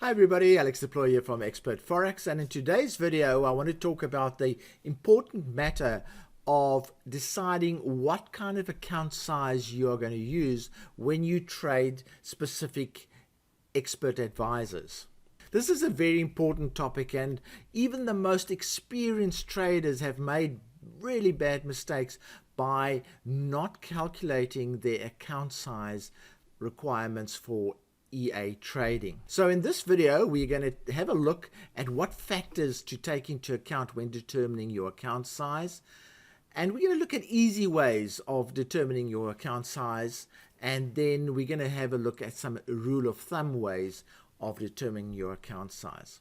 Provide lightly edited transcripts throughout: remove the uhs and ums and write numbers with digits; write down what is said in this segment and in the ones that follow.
Hi everybody, Alex Deploy here from Expert Forex, and in today's video I want to talk about the important matter of deciding what kind of account size you are going to use when you trade specific expert advisors. This is a very important topic, and even the most experienced traders have made really bad mistakes by not calculating their account size requirements for EA trading. So in this video we're going to have a look at what factors to take into account when determining your account size, and we're going to look at easy ways of determining your account size, and then we're going to have a look at some rule of thumb ways of determining your account size.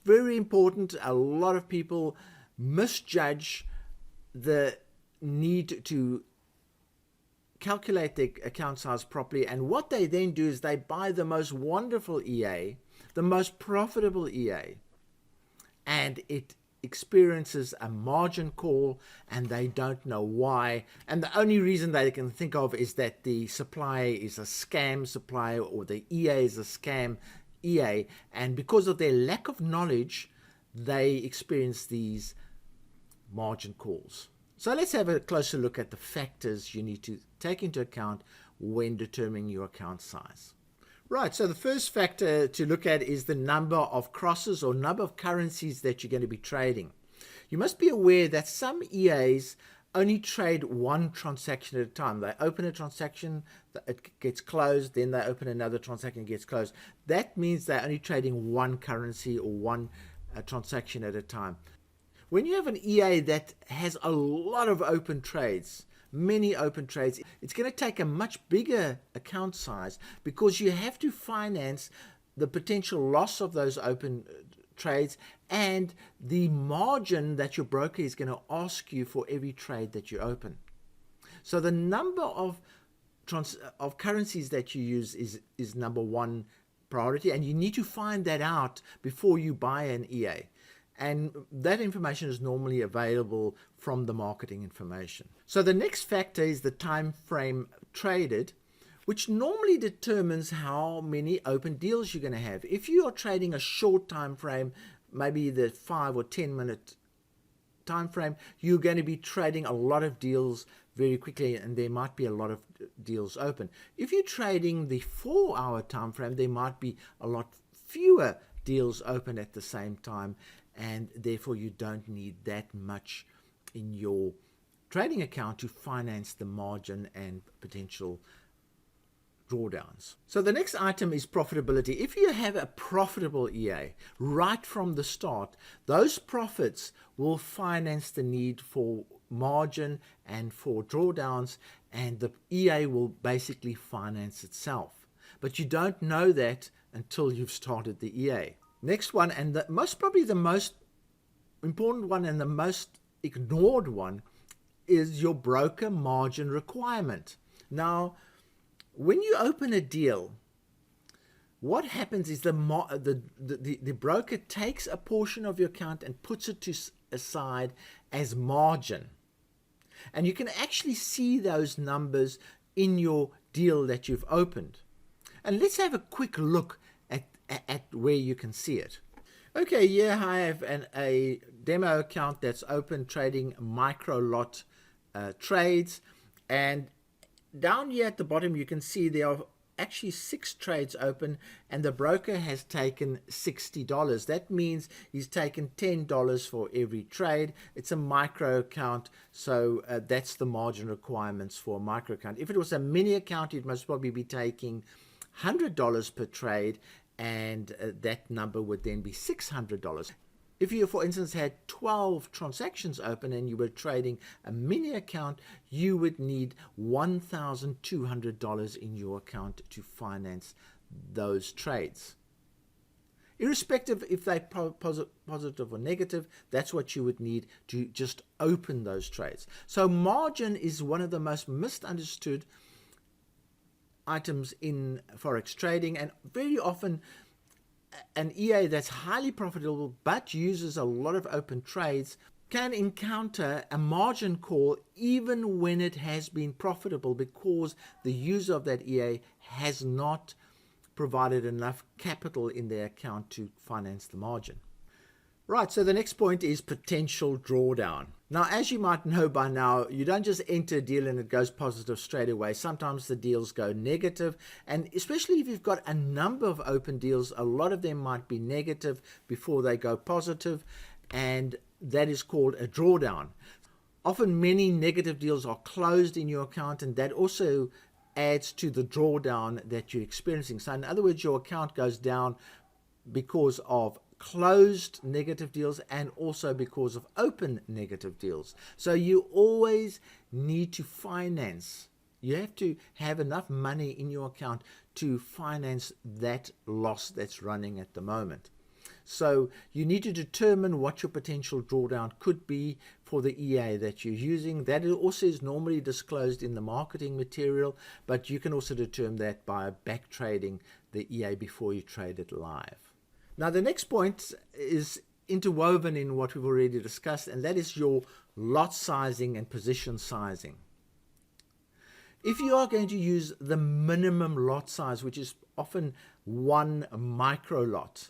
Very important. A lot of people misjudge the need to calculate their account size properly, and what they then do is they buy the most wonderful EA, the most profitable EA, and it experiences a margin call and they don't know why, and the only reason they can think of is that the supplier is a scam supplier or the EA is a scam EA, and because of their lack of knowledge they experience these margin calls. So let's have a closer look at the factors you need to take into account when determining your account size. Right, so the first factor to look at is the number of crosses or number of currencies that you're going to be trading. You must be aware that some EAs only trade one transaction at a time. They open a transaction, it gets closed, then they open another transaction, it gets closed. That means they're only trading one currency or one transaction at a time. When you have an EA that has a lot of open trades, many open trades, it's going to take a much bigger account size because you have to finance the potential loss of those open trades and the margin that your broker is going to ask you for every trade that you open. So the number of currencies that you use is number one priority, and you need to find that out before you buy an EA. And that information is normally available from the marketing information. So the next factor is the time frame traded, which normally determines how many open deals you're going to have. If you are trading a short time frame, maybe the 5 or 10 minute time frame, you're going to be trading a lot of deals very quickly, and there might be a lot of deals open. If you're trading the 4-hour time frame, there might be a lot fewer deals open at the same time, and therefore you don't need that much in your trading account to finance the margin and potential drawdowns. So the next item is profitability. If you have a profitable EA right from the start, those profits will finance the need for margin and for drawdowns, and the EA will basically finance itself. But you don't know that until you've started the EA. Next one, and probably the most important one and the most ignored one, is your broker margin requirement. Now, when you open a deal, what happens is the broker takes a portion of your account and puts it aside as margin. And you can actually see those numbers in your deal that you've opened. And let's have a quick look at where you can see it. Okay, here I have a demo account that's open trading micro lot trades, and down here at the bottom you can see there are actually 6 trades open, and the broker has taken $60. That means he's taken $10 for every trade. It's a micro account, so that's the margin requirements for a micro account. If it was a mini account, it must probably be taking $100 per trade, and that number would then be $600. If you, for instance, had 12 transactions open and you were trading a mini account, you would need $1,200 in your account to finance those trades. Irrespective if they're positive or negative, that's what you would need to just open those trades. So margin is one of the most misunderstood items in forex trading, and very often an EA that's highly profitable but uses a lot of open trades can encounter a margin call even when it has been profitable, because the user of that EA has not provided enough capital in their account to finance the margin. Right, so the next point is potential drawdown. Now, as you might know by now, you don't just enter a deal and it goes positive straight away. Sometimes the deals go negative, and especially if you've got a number of open deals, a lot of them might be negative before they go positive, and that is called a drawdown. Often many negative deals are closed in your account, and that also adds to the drawdown that you're experiencing. So in other words, your account goes down because of closed negative deals and also because of open negative deals. So you always need to finance. You have to have enough money in your account to finance that loss that's running at the moment. So you need to determine what your potential drawdown could be for the EA that you're using. That also is normally disclosed in the marketing material, but you can also determine that by back trading the EA before you trade it live. Now, the next point is interwoven in what we've already discussed, and that is your lot sizing and position sizing. If you are going to use the minimum lot size, which is often 1 micro lot,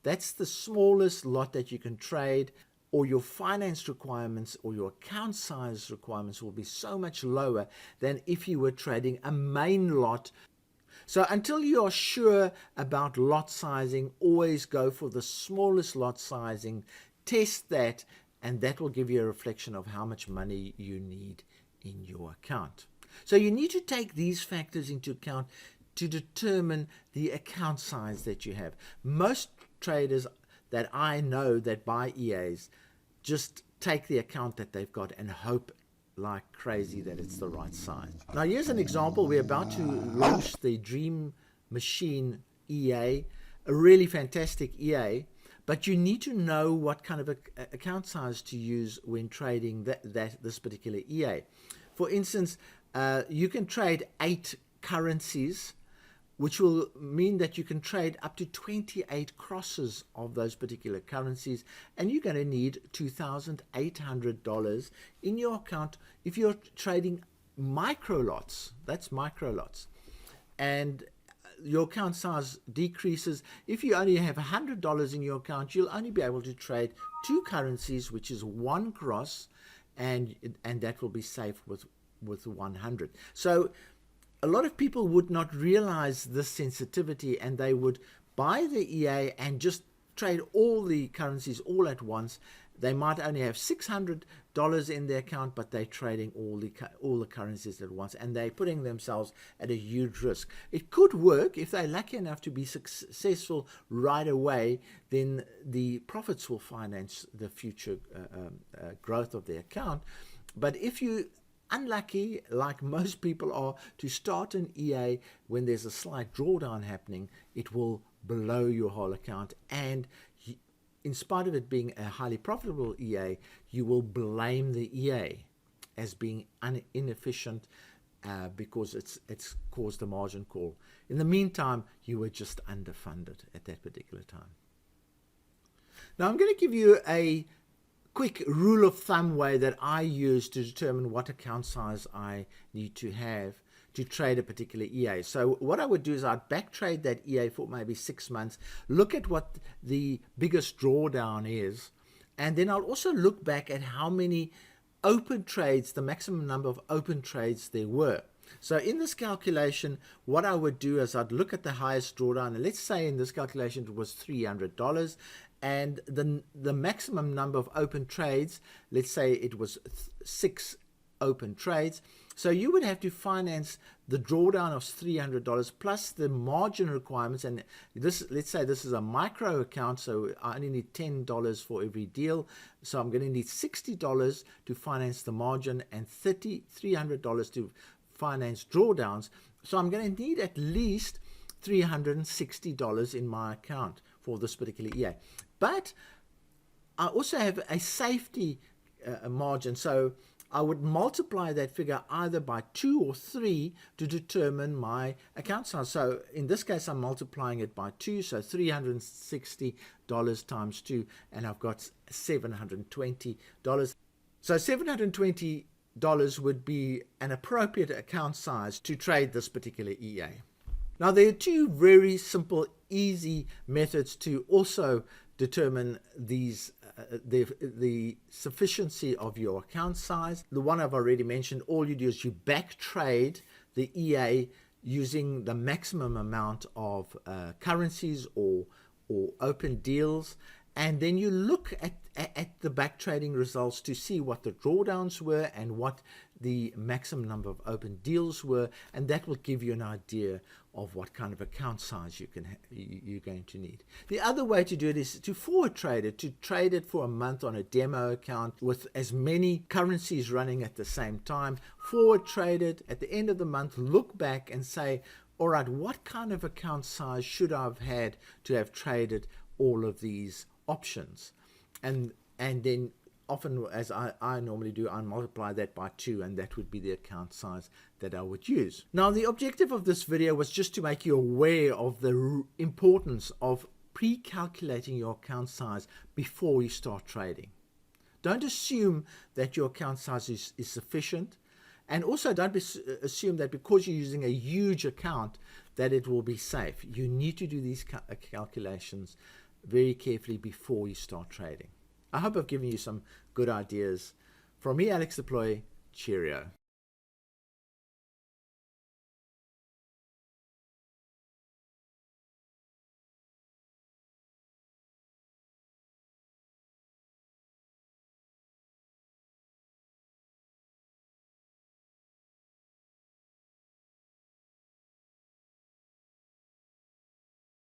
that's the smallest lot that you can trade, or your finance requirements or your account size requirements will be so much lower than if you were trading a main lot. So until you are sure about lot sizing, always go for the smallest lot sizing, test that, and that will give you a reflection of how much money you need in your account. So you need to take these factors into account to determine the account size that you have. Most traders that I know that buy EAs just take the account that they've got and hope like crazy that it's the right size. Now here's an example. We're about to launch the Dream Machine EA, a really fantastic EA, but you need to know what kind of account size to use when trading this particular EA. For instance, you can trade 8 currencies, which will mean that you can trade up to 28 crosses of those particular currencies, and you're going to need $2,800 in your account if you're trading micro lots. That's micro lots. And your account size decreases. If you only have $100 in your account, you'll only be able to trade 2 currencies, which is 1 cross, and that will be safe with 100. So a lot of people would not realize this sensitivity, and they would buy the EA and just trade all the currencies all at once. They might only have $600 in their account, but they're trading all the currencies at once, and they're putting themselves at a huge risk. It could work if they're lucky enough to be successful right away. Then the profits will finance the future growth of their account. But if you unlucky, like most people are, to start an EA when there's a slight drawdown happening, it will blow your whole account, and in spite of it being a highly profitable EA, you will blame the EA as being inefficient because it's caused a margin call. In the meantime, you were just underfunded at that particular time. Now I'm going to give you a quick rule of thumb way that I use to determine what account size I need to have to trade a particular EA. So what I would do is I'd back trade that EA for maybe 6 months, look at what the biggest drawdown is, and then I'll also look back at how many open trades, the maximum number of open trades there were. So in this calculation, what I would do is I'd look at the highest drawdown, and let's say in this calculation it was $300, and the maximum number of open trades, let's say it was 6 open trades. So you would have to finance the drawdown of $300 plus the margin requirements. And this, let's say this is a micro account, so I only need $10 for every deal. So I'm going to need $60 to finance the margin and $300 to finance drawdowns. So I'm going to need at least $360 in my account for this particular EA. But I also have a safety margin, so I would multiply that figure either by 2 or 3 to determine my account size. So in this case, I'm multiplying it by 2, so $360 times 2, and I've got $720. So $720 would be an appropriate account size to trade this particular EA. Now, there are two very simple, easy methods to also determine these the sufficiency of your account size. The one I've already mentioned, all you do is you back trade the EA using the maximum amount of currencies or open deals, and then you look at the back trading results to see what the drawdowns were and what the maximum number of open deals were, and that will give you an idea of what kind of account size you're going to need. The other way to do it is to forward trade it, to trade it for a month on a demo account with as many currencies running at the same time. Forward trade it at the end of the month, look back and say, all right, what kind of account size should I have had to have traded all of these options? And then often, as I normally do, I multiply that by 2, and that would be the account size that I would use. Now, the objective of this video was just to make you aware of the importance of pre-calculating your account size before you start trading. Don't assume that your account size is sufficient, and also don't assume that because you're using a huge account that it will be safe. You need to do these calculations very carefully before you start trading. I hope I've given you some good ideas. From me, Alex Deploy, cheerio.